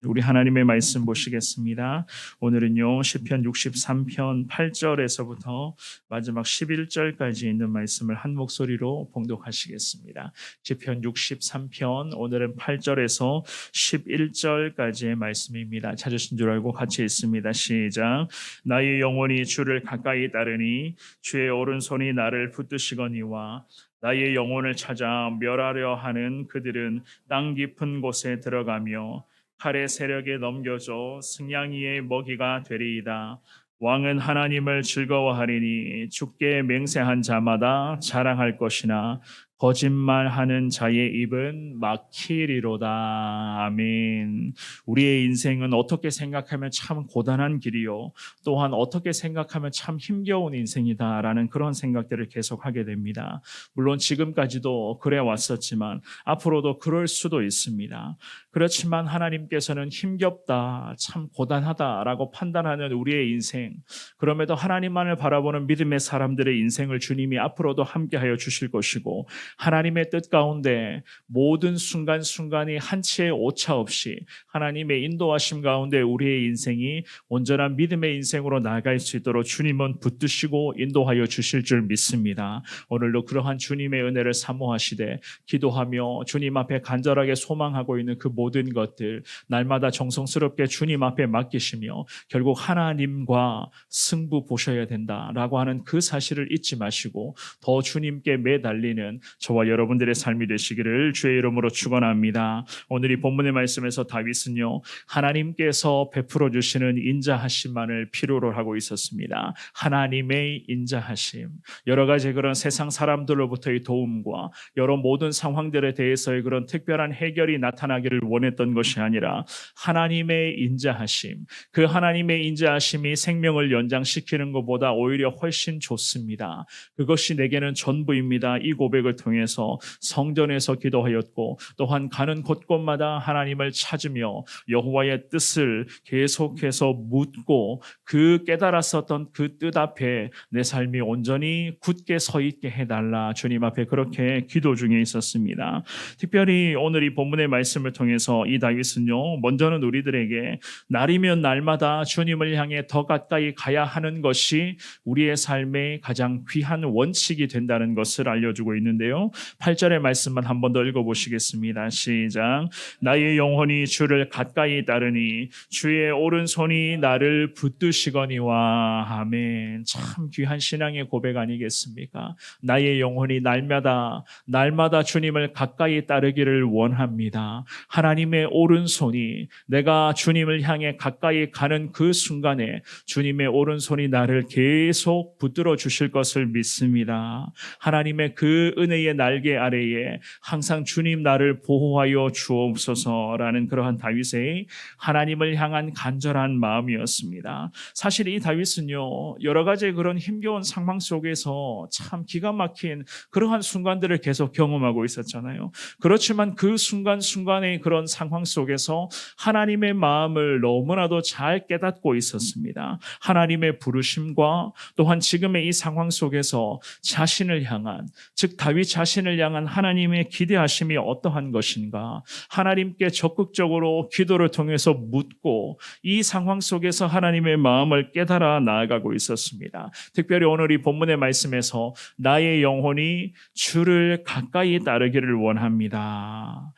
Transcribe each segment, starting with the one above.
우리 하나님의 말씀 보시겠습니다. 오늘은요 시편 63편 8절에서부터 마지막 11절까지 있는 말씀을 한 목소리로 봉독하시겠습니다. 시편 63편 오늘은 8절에서 11절까지의 말씀입니다. 찾으신 줄 알고 같이 읽습니다. 시작. 나의 영혼이 주를 가까이 따르니 주의 오른손이 나를 붙드시거니와 나의 영혼을 찾아 멸하려 하는 그들은 땅 깊은 곳에 들어가며 칼의 세력에 넘겨져 승냥이의 먹이가 되리이다. 왕은 하나님을 즐거워하리니 주께 맹세한 자마다 자랑할 것이나 거짓말하는 자의 입은 막히리로다. 아멘. 우리의 인생은 어떻게 생각하면 참 고단한 길이요, 또한 어떻게 생각하면 참 힘겨운 인생이다라는 그런 생각들을 계속하게 됩니다. 물론 지금까지도 그래 왔었지만 앞으로도 그럴 수도 있습니다. 그렇지만 하나님께서는 힘겹다, 참 고단하다라고 판단하는 우리의 인생, 그럼에도 하나님만을 바라보는 믿음의 사람들의 인생을 주님이 앞으로도 함께하여 주실 것이고, 하나님의 뜻 가운데 모든 순간순간이 한치의 오차 없이 하나님의 인도하심 가운데 우리의 인생이 온전한 믿음의 인생으로 나아갈 수 있도록 주님은 붙드시고 인도하여 주실 줄 믿습니다. 오늘도 그러한 주님의 은혜를 사모하시되 기도하며 주님 앞에 간절하게 소망하고 있는 그 모든 것들 날마다 정성스럽게 주님 앞에 맡기시며 결국 하나님과 승부 보셔야 된다라고 하는 그 사실을 잊지 마시고 더 주님께 매달리는 저와 여러분들의 삶이 되시기를 주의 이름으로 축원합니다. 오늘 이 본문의 말씀에서 다윗은요 하나님께서 베풀어 주시는 인자하심만을 필요로 하고 있었습니다. 하나님의 인자하심, 여러 가지 그런 세상 사람들로부터의 도움과 여러 모든 상황들에 대해서의 그런 특별한 해결이 나타나기를 원했던 것이 아니라 하나님의 인자하심, 그 하나님의 인자하심이 생명을 연장시키는 것보다 오히려 훨씬 좋습니다. 그것이 내게는 전부입니다. 이 고백을 통해서 성전에서 기도하였고 또한 가는 곳곳마다 하나님을 찾으며 여호와의 뜻을 계속해서 묻고 그 깨달았었던 그 뜻 앞에 내 삶이 온전히 굳게 서 있게 해달라 주님 앞에 그렇게 기도 중에 있었습니다. 특별히 오늘 이 본문의 말씀을 통해서 이 다윗은요 먼저는 우리들에게 날이면 날마다 주님을 향해 더 가까이 가야 하는 것이 우리의 삶의 가장 귀한 원칙이 된다는 것을 알려주고 있는데요. 8절의 말씀만 한 번 더 읽어보시겠습니다. 시작. 나의 영혼이 주를 가까이 따르니 주의 오른손이 나를 붙드시거니와. 아멘. 참 귀한 신앙의 고백 아니겠습니까? 나의 영혼이 날마다 주님을 가까이 따르기를 원합니다. 하나님의 오른손이 내가 주님을 향해 가까이 가는 그 순간에 주님의 오른손이 나를 계속 붙들어 주실 것을 믿습니다. 하나님의 그 은혜의 날개 아래에 항상 주님 나를 보호하여 주옵소서라는 그러한 다윗의 하나님을 향한 간절한 마음이었습니다. 사실 이 다윗은요 여러 가지 그런 힘겨운 상황 속에서 참 기가 막힌 그러한 순간들을 계속 경험하고 있었잖아요. 그렇지만 그 순간순간의 그런 상황 속에서 하나님의 마음을 너무나도 잘 깨닫고 있었습니다. 하나님의 부르심과 또한 지금의 이 상황 속에서 자신을 향한, 즉 다윗 자신을 향한 하나님의 기대하심이 어떠한 것인가, 하나님께 적극적으로 기도를 통해서 묻고 이 상황 속에서 하나님의 마음을 깨달아 나아가고 있었습니다. 특별히 오늘 이 본문의 말씀에서 나의 영혼이 주를 가까이 따르기를 원합니다.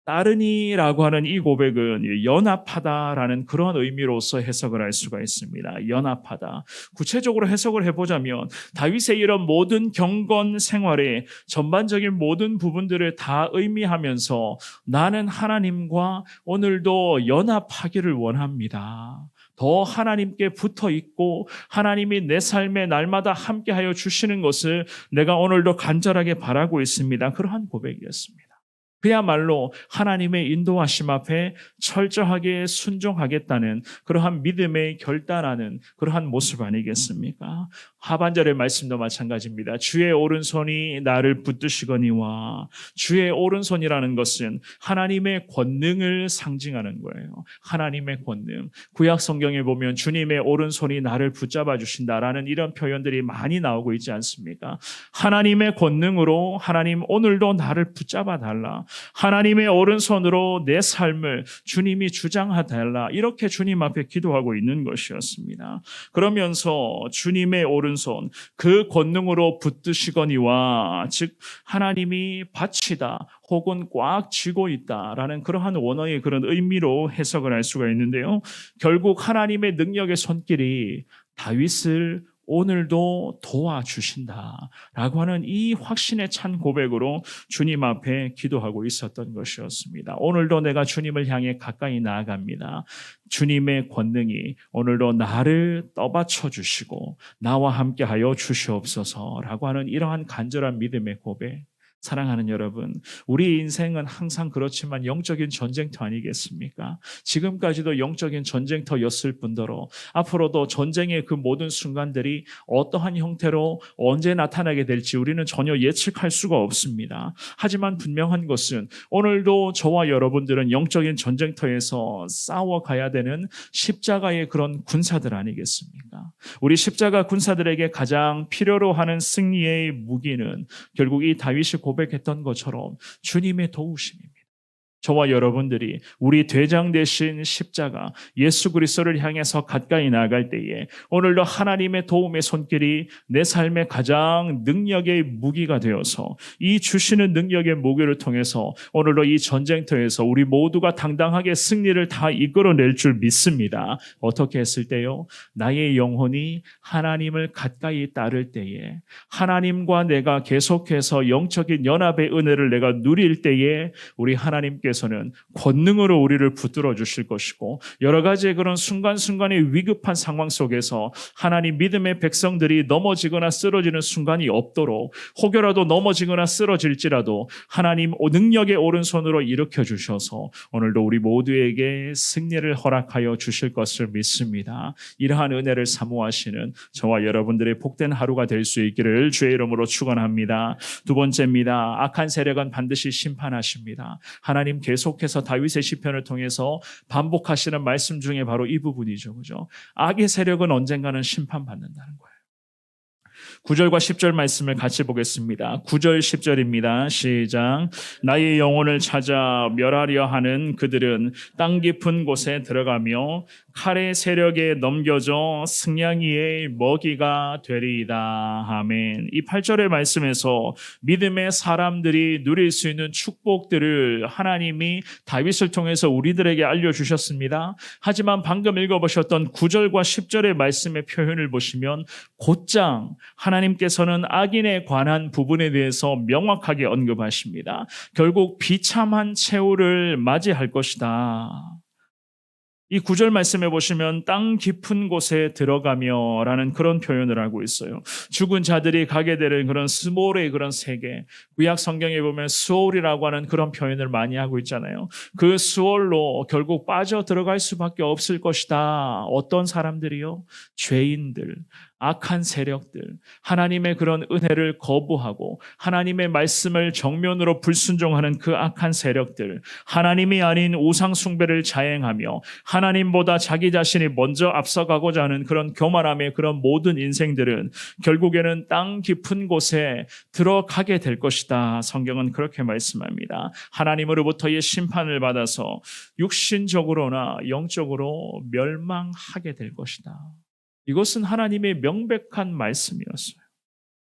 따르니라고 하는 이 고백은 연합하다라는 그런 의미로서 해석을 할 수가 있습니다. 연합하다. 구체적으로 해석을 해보자면 다윗의 이런 모든 경건 생활의 전반적인 모든 부분들을 다 의미하면서 나는 하나님과 오늘도 연합하기를 원합니다. 더 하나님께 붙어 있고 하나님이 내 삶에 날마다 함께하여 주시는 것을 내가 오늘도 간절하게 바라고 있습니다. 그러한 고백이었습니다. 그야말로 하나님의 인도하심 앞에 철저하게 순종하겠다는 그러한 믿음의 결단하는 그러한 모습 아니겠습니까? 하반절의 말씀도 마찬가지입니다. 주의 오른손이 나를 붙드시거니와. 주의 오른손이라는 것은 하나님의 권능을 상징하는 거예요. 하나님의 권능. 구약 성경에 보면 주님의 오른손이 나를 붙잡아 주신다라는 이런 표현들이 많이 나오고 있지 않습니까? 하나님의 권능으로 하나님 오늘도 나를 붙잡아 달라. 하나님의 오른손으로 내 삶을 주님이 주장하달라, 이렇게 주님 앞에 기도하고 있는 것이었습니다. 그러면서 주님의 오른손, 그 권능으로 붙드시거니와, 즉 하나님이 받치다 혹은 꽉 쥐고 있다라는 그러한 원어의 그런 의미로 해석을 할 수가 있는데요. 결국 하나님의 능력의 손길이 다윗을 오늘도 도와주신다라고 하는 이 확신에 찬 고백으로 주님 앞에 기도하고 있었던 것이었습니다. 오늘도 내가 주님을 향해 가까이 나아갑니다. 주님의 권능이 오늘도 나를 떠받쳐 주시고 나와 함께하여 주시옵소서라고 하는 이러한 간절한 믿음의 고백. 사랑하는 여러분, 우리 인생은 항상 그렇지만 영적인 전쟁터 아니겠습니까? 지금까지도 영적인 전쟁터였을 뿐더러 앞으로도 전쟁의 그 모든 순간들이 어떠한 형태로 언제 나타나게 될지 우리는 전혀 예측할 수가 없습니다. 하지만 분명한 것은 오늘도 저와 여러분들은 영적인 전쟁터에서 싸워가야 되는 십자가의 그런 군사들 아니겠습니까? 우리 십자가 군사들에게 가장 필요로 하는 승리의 무기는 결국 이 다윗이 고백했던 것처럼 주님의 도우심입니다. 저와 여러분들이 우리 대장 되신 십자가 예수 그리스도를 향해서 가까이 나아갈 때에 오늘도 하나님의 도움의 손길이 내 삶의 가장 능력의 무기가 되어서 이 주시는 능력의 무기를 통해서 오늘도 이 전쟁터에서 우리 모두가 당당하게 승리를 다 이끌어낼 줄 믿습니다. 어떻게 했을 때요? 나의 영혼이 하나님을 가까이 따를 때에, 하나님과 내가 계속해서 영적인 연합의 은혜를 내가 누릴 때에 우리 하나님께서는 권능으로 우리를 붙들어 주실 것이고, 여러 가지의 그런 순간순간의 위급한 상황 속에서 하나님 믿음의 백성들이 넘어지거나 쓰러지는 순간이 없도록, 혹여라도 넘어지거나 쓰러질지라도 하나님 능력의 오른손으로 일으켜 주셔서 오늘도 우리 모두에게 승리를 허락하여 주실 것을 믿습니다. 이러한 은혜를 사모하시는 저와 여러분들의 복된 하루가 될 수 있기를 주의 이름으로 축원합니다. 두 번째입니다. 악한 세력은 반드시 심판하십니다. 하나님 계속해서 다윗의 시편을 통해서 반복하시는 말씀 중에 바로 이 부분이죠. 그죠? 악의 세력은 언젠가는 심판받는다는 거예요. 9절과 10절 말씀을 같이 보겠습니다. 9절 10절입니다. 시작. 나의 영혼을 찾아 멸하려 하는 그들은 땅 깊은 곳에 들어가며 칼의 세력에 넘겨져 승냥이의 먹이가 되리이다. 아멘. 이 8절의 말씀에서 믿음의 사람들이 누릴 수 있는 축복들을 하나님이 다윗을 통해서 우리들에게 알려주셨습니다. 하지만 방금 읽어보셨던 9절과 10절의 말씀의 표현을 보시면 곧장 하나님께서는 악인에 관한 부분에 대해서 명확하게 언급하십니다. 결국 비참한 최후를 맞이할 것이다. 이 9절 말씀에 보시면 땅 깊은 곳에 들어가며 라는 그런 표현을 하고 있어요. 죽은 자들이 가게 되는 그런 스몰의 그런 세계, 구약 성경에 보면 스올이라고 하는 그런 표현을 많이 하고 있잖아요. 그 스올로 결국 빠져 들어갈 수밖에 없을 것이다. 어떤 사람들이요? 죄인들, 악한 세력들, 하나님의 그런 은혜를 거부하고 하나님의 말씀을 정면으로 불순종하는 그 악한 세력들, 하나님이 아닌 우상 숭배를 자행하며 하나님보다 자기 자신이 먼저 앞서가고자 하는 그런 교만함의 그런 모든 인생들은 결국에는 땅 깊은 곳에 들어가게 될 것이다. 성경은 그렇게 말씀합니다. 하나님으로부터의 심판을 받아서 육신적으로나 영적으로 멸망하게 될 것이다. 이것은 하나님의 명백한 말씀이었어요.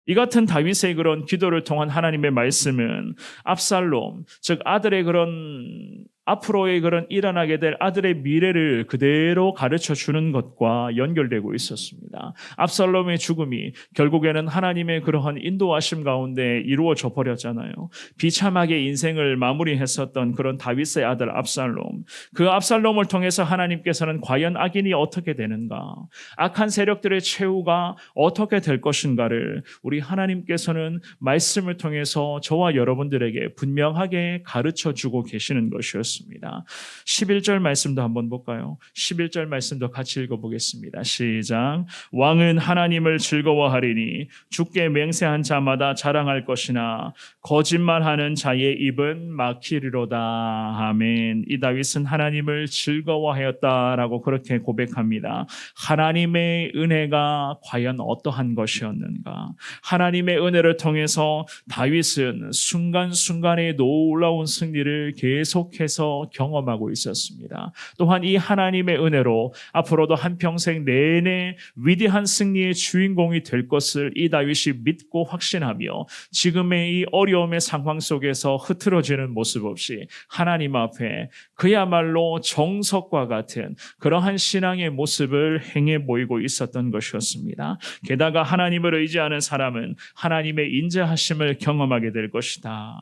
이 같은 다윗의 그런 기도를 통한 하나님의 말씀은 압살롬, 즉 아들의 그런 앞으로의 그런 일어나게 될 아들의 미래를 그대로 가르쳐 주는 것과 연결되고 있었습니다. 압살롬의 죽음이 결국에는 하나님의 그러한 인도하심 가운데 이루어져 버렸잖아요. 비참하게 인생을 마무리했었던 그런 다윗의 아들 압살롬, 그 압살롬을 통해서 하나님께서는 과연 악인이 어떻게 되는가, 악한 세력들의 최후가 어떻게 될 것인가를 우리 하나님께서는 말씀을 통해서 저와 여러분들에게 분명하게 가르쳐 주고 계시는 것이었습니다. 주셨습니다. 11절 말씀도 한번 볼까요? 11절 말씀도 같이 읽어보겠습니다. 시작. 왕은 하나님을 즐거워하리니 주께 맹세한 자마다 자랑할 것이나 거짓말하는 자의 입은 막히리로다. 아멘. 이 다윗은 하나님을 즐거워하였다라고 그렇게 고백합니다. 하나님의 은혜가 과연 어떠한 것이었는가? 하나님의 은혜를 통해서 다윗은 순간순간의 놀라운 승리를 계속해서 경험하고 있었습니다. 또한 이 하나님의 은혜로 앞으로도 한평생 내내 위대한 승리의 주인공이 될 것을 이 다윗이 믿고 확신하며 지금의 이 어려움의 상황 속에서 흐트러지는 모습 없이 하나님 앞에 그야말로 정석과 같은 그러한 신앙의 모습을 행해 보이고 있었던 것이었습니다. 게다가 하나님을 의지하는 사람은 하나님의 인자하심을 경험하게 될 것이다.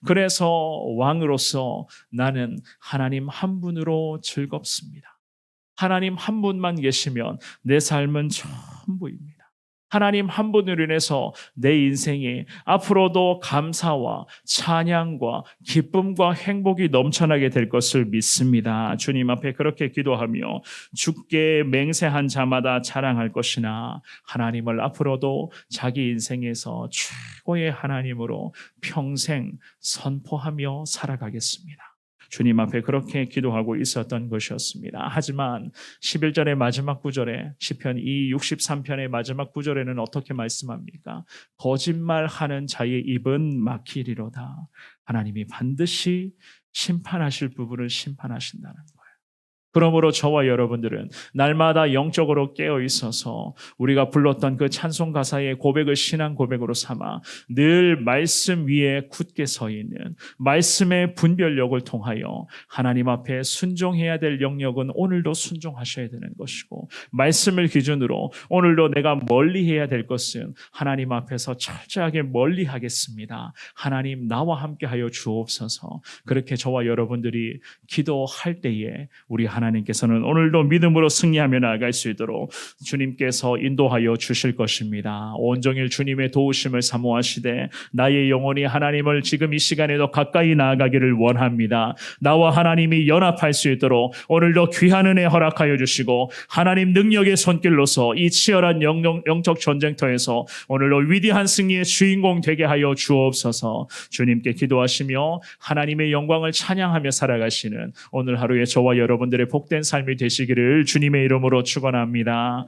그래서 왕으로서 나는 하나님 한 분으로 즐겁습니다. 하나님 한 분만 계시면 내 삶은 전부입니다. 하나님 한 분으로 인해서 내 인생에 앞으로도 감사와 찬양과 기쁨과 행복이 넘쳐나게 될 것을 믿습니다. 주님 앞에 그렇게 기도하며 주께 맹세한 자마다 자랑할 것이나 하나님을 앞으로도 자기 인생에서 최고의 하나님으로 평생 선포하며 살아가겠습니다. 주님 앞에 그렇게 기도하고 있었던 것이었습니다. 하지만 11절의 마지막 구절에 시편 63편의 마지막 구절에는 어떻게 말씀합니까? 거짓말하는 자의 입은 막히리로다. 하나님이 반드시 심판하실 부분을 심판하신다는 거예요. 그러므로 저와 여러분들은 날마다 영적으로 깨어 있어서 우리가 불렀던 그 찬송 가사의 고백을 신앙 고백으로 삼아 늘 말씀 위에 굳게 서 있는 말씀의 분별력을 통하여 하나님 앞에 순종해야 될 영역은 오늘도 순종하셔야 되는 것이고, 말씀을 기준으로 오늘도 내가 멀리해야 될 것은 하나님 앞에서 철저하게 멀리하겠습니다. 하나님 나와 함께하여 주옵소서. 그렇게 저와 여러분들이 기도할 때에 우리 하나님께서는 오늘도 믿음으로 승리하며 나아갈 수 있도록 주님께서 인도하여 주실 것입니다. 온종일 주님의 도우심을 사모하시되 나의 영혼이 하나님을 지금 이 시간에도 가까이 나아가기를 원합니다. 나와 하나님이 연합할 수 있도록 오늘도 귀한 은혜 허락하여 주시고 하나님 능력의 손길로서 이 치열한 영적 전쟁터에서 오늘도 위대한 승리의 주인공 되게 하여 주옵소서. 주님께 기도하시며 하나님의 영광을 찬양하며 살아가시는 오늘 하루에 저와 여러분들의 복된 삶이 되시기를 주님의 이름으로 축원합니다.